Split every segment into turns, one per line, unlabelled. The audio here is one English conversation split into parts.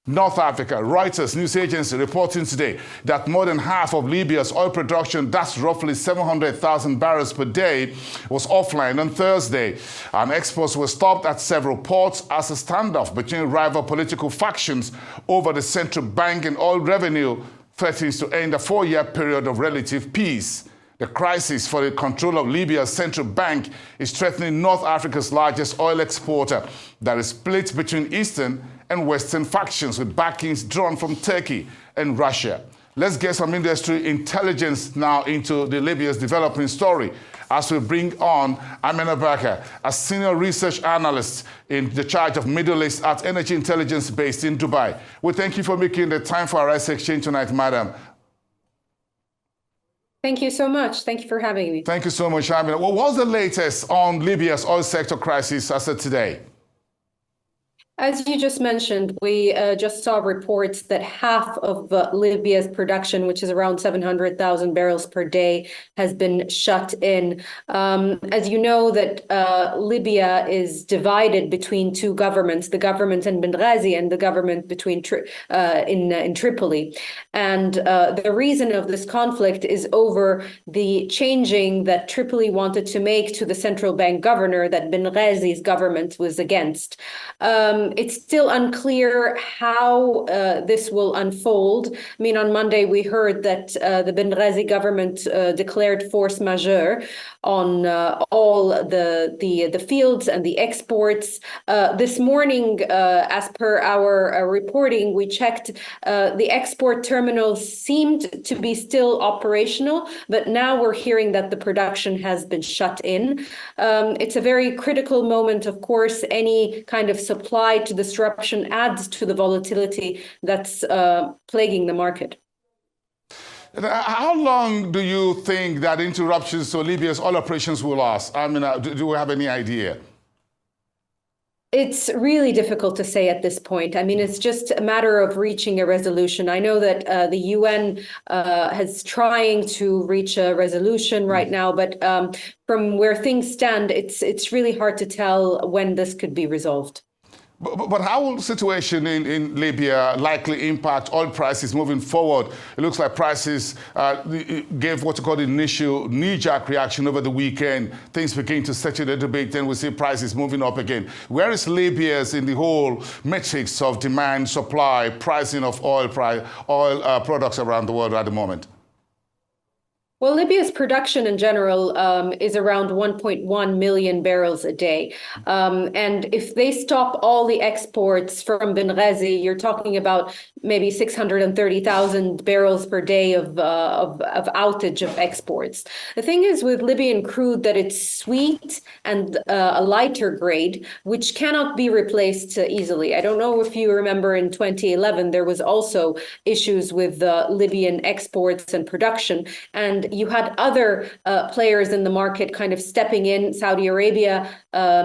North Africa, Reuters news agency reporting today that more than half of Libya's oil production, that's roughly 700,000 barrels per day, was offline on Thursday. And exports were stopped at several ports as a standoff between rival political factions over the central bank and oil revenue threatens to end a 4-year period of relative peace. The crisis for the control of Libya's central bank is threatening North Africa's largest oil exporter that is split between Eastern and Western factions with backings drawn from Turkey and Russia. Let's get some industry intelligence now into the Libya's developing story as we bring on Amena Bakr, a senior research analyst in the charge of Middle East at Energy Intelligence based in Dubai. We thank you for making the time for our rice exchange tonight, madam.
Thank you so much. Thank you for having me.
Thank you so much, Amena. What was the latest on Libya's oil sector crisis as of today?
As you just mentioned, we just saw reports that half of Libya's production, which is around 700,000 barrels per day, has been shut in. As you know, that Libya is divided between two governments, the government in Benghazi and the government between in Tripoli. And the reason of this conflict is over the changing that Tripoli wanted to make to the central bank governor that Benghazi's government was against. It's still unclear how this will unfold. I mean, on Monday, we heard that the Benghazi government declared force majeure on all the fields and the exports. This morning, as per our reporting, we checked the export terminals seemed to be still operational, but now we're hearing that the production has been shut in. It's a very critical moment, of course. Any kind of supply to disruption adds to the volatility that's plaguing the market.
How long do you think that interruptions to Libya's oil operations will last? I mean, do we have any idea?
It's really difficult to say at this point. I mean, it's just a matter of reaching a resolution. I know that the UN is trying to reach a resolution right now, but from where things stand, it's really hard to tell when this could be resolved.
But how will the situation in Libya likely impact oil prices moving forward? It looks like prices gave what you call the initial knee-jerk reaction over the weekend. Things begin to settle a little bit, then we see prices moving up again. Where is Libya's in the whole metrics of demand, supply, pricing of oil products around the world at the moment?
Well, Libya's production in general is around 1.1 million barrels a day. And if they stop all the exports from Benghazi, you're talking about maybe 630,000 barrels per day of outage of exports. The thing is with Libyan crude that it's sweet and a lighter grade, which cannot be replaced easily. I don't know if you remember in 2011, there was also issues with Libyan exports and production. And you had other players in the market kind of stepping in. Saudi Arabia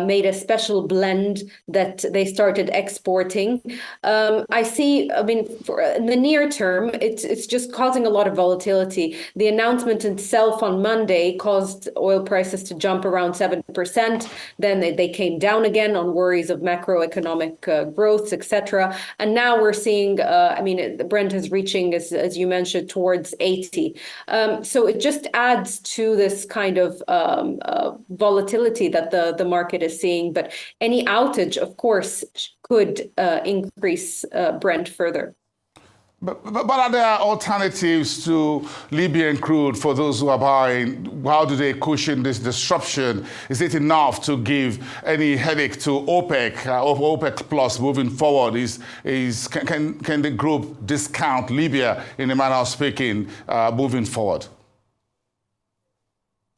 made a special blend that they started exporting. I see, I mean, in the near term, it's just causing a lot of volatility. The announcement itself on Monday caused oil prices to jump around 7%. Then they came down again on worries of macroeconomic growth, etc. And now we're seeing, I mean, Brent is reaching, as you mentioned, towards 80. So it just adds to this kind of volatility that the market is seeing. But any outage, of course, could increase Brent further.
But are there alternatives to Libyan crude for those who are buying? How do they cushion this disruption? Is it enough to give any headache to OPEC or OPEC Plus moving forward? Can the group discount Libya in a manner of speaking moving forward?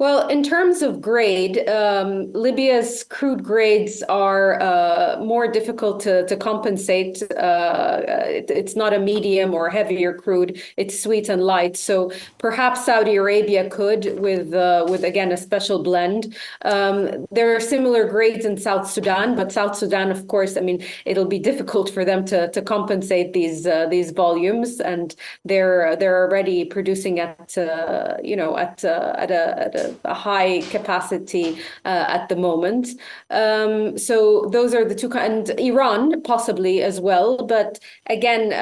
Well, in terms of grade, Libya's crude grades are more difficult to compensate. It's not a medium or heavier crude. It's sweet and light. So perhaps Saudi Arabia could with again, a special blend. There are similar grades in South Sudan, but South Sudan, of course, I mean, it'll be difficult for them to compensate these volumes, and they're already producing at a a high capacity at the moment. So those are the two, and Iran possibly as well. But again,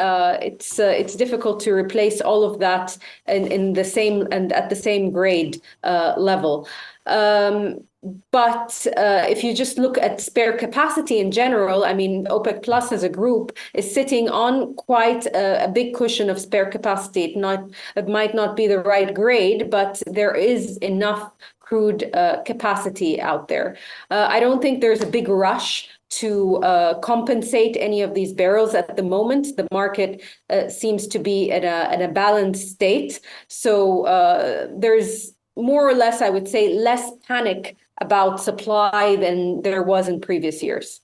it's difficult to replace all of that in the same and at the same grade level. But if you just look at spare capacity in general, I mean, OPEC Plus as a group is sitting on quite a big cushion of spare capacity. It might not be the right grade, but there is enough crude capacity out there. I don't think there's a big rush to compensate any of these barrels at the moment. The market seems to be at a balanced state. So there's more or less, I would say, less panic about supply than there was in previous years.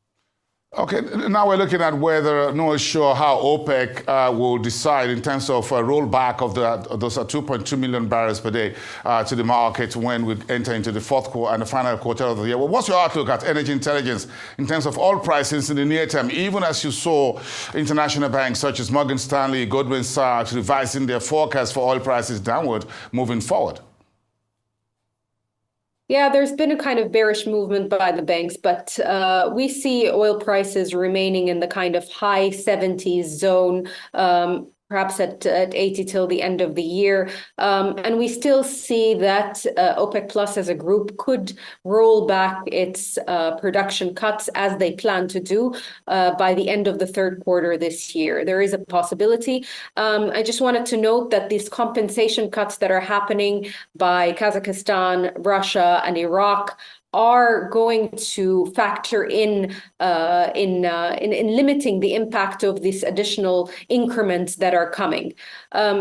Okay, now we're looking at whether no one's sure how OPEC will decide in terms of rollback of those 2.2 million barrels per day to the market when we enter into the fourth quarter and the final quarter of the year. Well, what's your outlook at energy intelligence in terms of oil prices in the near term, even as you saw international banks such as Morgan Stanley, Goldman Sachs revising their forecast for oil prices downward moving forward?
Yeah, there's been a kind of bearish movement by the banks, but we see oil prices remaining in the kind of high 70s zone, perhaps at 80 till the end of the year. And we still see that OPEC Plus as a group could roll back its production cuts as they plan to do by the end of the third quarter this year. There is a possibility. I just wanted to note that these compensation cuts that are happening by Kazakhstan, Russia, and Iraq are going to factor in limiting the impact of these additional increments that are coming.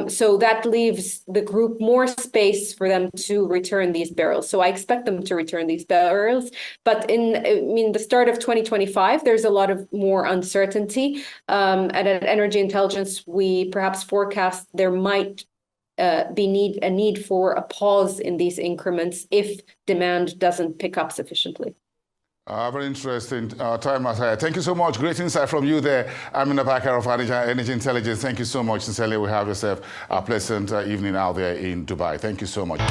So that leaves the group more space for them to return these barrels. So I expect them to return these barrels. But in the start of 2025, there's a lot of more uncertainty. And at Energy Intelligence, we perhaps forecast there might be a need for a pause in these increments if demand doesn't pick up sufficiently.
Very interesting time ahead. Thank you so much. Great insight from you there, Amena Bakr of Energy Intelligence. Thank you so much. Sincerely, we have yourself a pleasant evening out there in Dubai. Thank you so much.